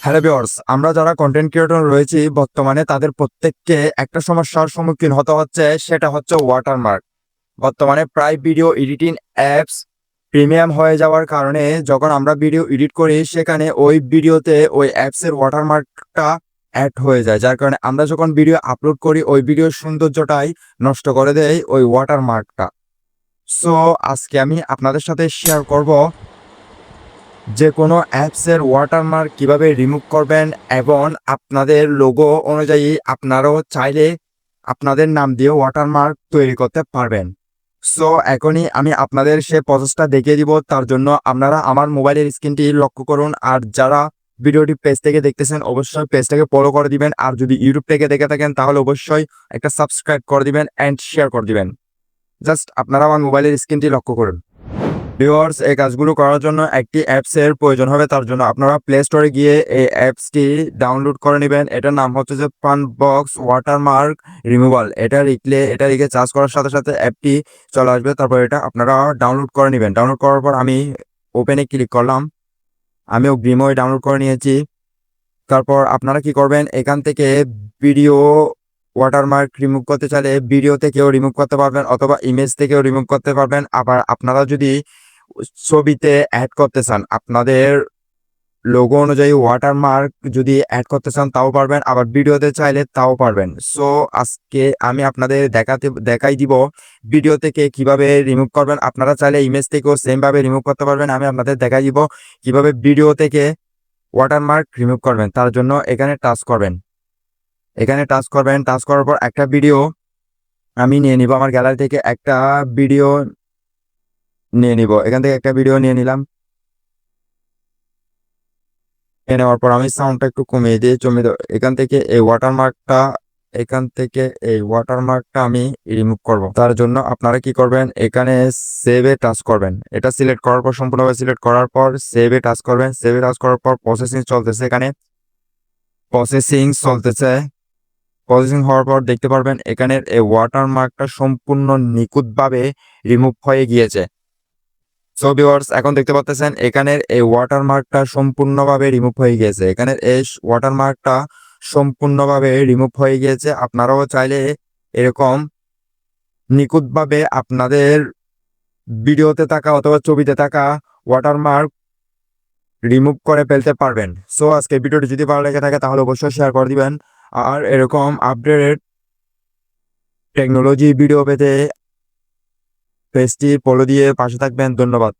Hello viewers, আমরা যারা content creator রয়েছি বর্তমানে তাদের প্রত্যেককে একটা সমস্যার সম্মুখীন হতে হচ্ছে, সেটা হচ্ছে ওয়াটারমার্ক। বর্তমানে প্রায় ভিডিও এডিটিং অ্যাপস প্রিমিয়াম হয়ে যাওয়ার কারণে যখন আমরা ভিডিও এডিট করি সেখানে ওই ভিডিওতে ওই অ্যাপসের ওয়াটারমার্কটা অ্যাড হয়ে যায়, যার কারণে আমরা যখন ভিডিও আপলোড করি ওই ভিডিওর সৌন্দর্যটাই নষ্ট করে দেয় ওই ওয়াটারমার্কটা। সো আজকে আমি আপনাদের সাথে শেয়ার করব যে কোনো অ্যাপসের ওয়াটারমার্ক কিভাবে রিমুভ করবেন এবং আপনাদের লোগো অনুযায়ী আপনারাও চাইলে আপনাদের নাম দিয়ে ওয়াটারমার্ক তৈরি করতে পারবেন। সো এখনই আমি আপনাদের সে প্রসেসটা দেখিয়ে দিব। তার জন্য আপনারা আমার মোবাইলের স্ক্রিনটি লক্ষ্য করুন, আর যারা ভিডিওটি পেজ থেকে দেখতেছেন অবশ্যই পেজটাকে ফলো করে দিবেন, আর যদি ইউটিউব থেকে দেখে থাকেন তাহলে অবশ্যই একটা সাবস্ক্রাইব করে দিবেন অ্যান্ড শেয়ার করে দিবেন। জাস্ট আপনারা আমার মোবাইলের স্ক্রিনটি লক্ষ্য করুন। ভিউয়ার্স, এই কাজগুলো করার জন্য একটি অ্যাপসের প্রয়োজন হবে। তার জন্য আপনারা প্লে স্টোরে গিয়ে এই অ্যাপসটি ডাউনলোড করে নেবেন। এটার নাম হচ্ছে যে ফানবক্স ওয়াটারমার্ক রিমুভাল। এটা লিখে চার্জ করার সাথে সাথে অ্যাপটি চলে আসবে। তারপর এটা আপনারা ডাউনলোড করে নেবেন। ডাউনলোড করার পর আমি ওপেনে ক্লিক করলাম। আমি অগ্রিমই ডাউনলোড করে নিয়েছি। তারপর আপনারা কি করবেন, এখান থেকে ভিডিও ওয়াটারমার্ক রিমুভ করতে চাইলে ভিডিও থেকেও রিমুভ করতে পারবেন অথবা ইমেজ থেকেও রিমুভ করতে পারবেন। আবার আপনারা যদি ছবিতে অ্যাড করতে চান, আপনাদের লোগো অনুযায়ী ওয়াটারমার্ক যদি অ্যাড করতে চান তাও পারবেন, আবার ভিডিওতে চাইলে তাও পারবেন। সো আজকে আমি আপনাদের দেখাই দিব ভিডিও থেকে কিভাবে রিমুভ করবেন। আপনারা চাইলে ইমেজ থেকেও সেমভাবে রিমুভ করতে পারবেন। আমি আপনাদের দেখাই দিব কিভাবে ভিডিও থেকে ওয়াটারমার্ক রিমুভ করবেন। তার জন্য এখানে টাচ করবেন। টাচ করার পর একটা ভিডিও আমি নিয়ে নিব। আমার গ্যালারি থেকে একটা ভিডিও নিয়ে নিব। এখান থেকে একটা ভিডিও নিয়ে নিলাম। নেওয়ার পর আমি সাউন্ডটা একটু কমিয়ে দিয়ে এখান থেকে এই ওয়াটারমার্কটা আমি রিমুভ করব। তার জন্য আপনারা কি করবেন, এখানে সেভে টাচ করবেন। এটা সিলেক্ট করার পর সম্পূর্ণভাবে সিলেক্ট করার পর সেভে টাচ করবেন। সেভে টাচ করার পর প্রসেসিং চলতেছে। এখানে প্রসেসিং হওয়ার পর দেখতে পারবেন এখানের এই ওয়াটারমার্কটা সম্পূর্ণ নিখুঁতভাবে রিমুভ হয়ে গিয়েছে। সো ভিউয়ার্স, এখন দেখতে পাচ্ছেন এখানের এই ওয়াটারমার্কটা সম্পূর্ণভাবে রিমুভ হয়ে গিয়েছে। এখানের এই ওয়াটারমার্কটা সম্পূর্ণভাবে রিমুভ হয়ে গিয়েছে। আপনারাও চাইলে এরকম নিখুঁতভাবে আপনাদের ভিডিওতে থাকা অথবা ছবিতে থাকা ওয়াটারমার্ক রিমুভ করে ফেলতে পারবেন। সো আজকে ভিডিওটি যদি ভালো লেগে থাকে তাহলে অবশ্যই শেয়ার করে দিবেন। আর এরকম আপডেটেড টেকনোলজি ভিডিও পেতে পেজটি ফলো দিয়ে পাশে থাকবেন। ধন্যবাদ।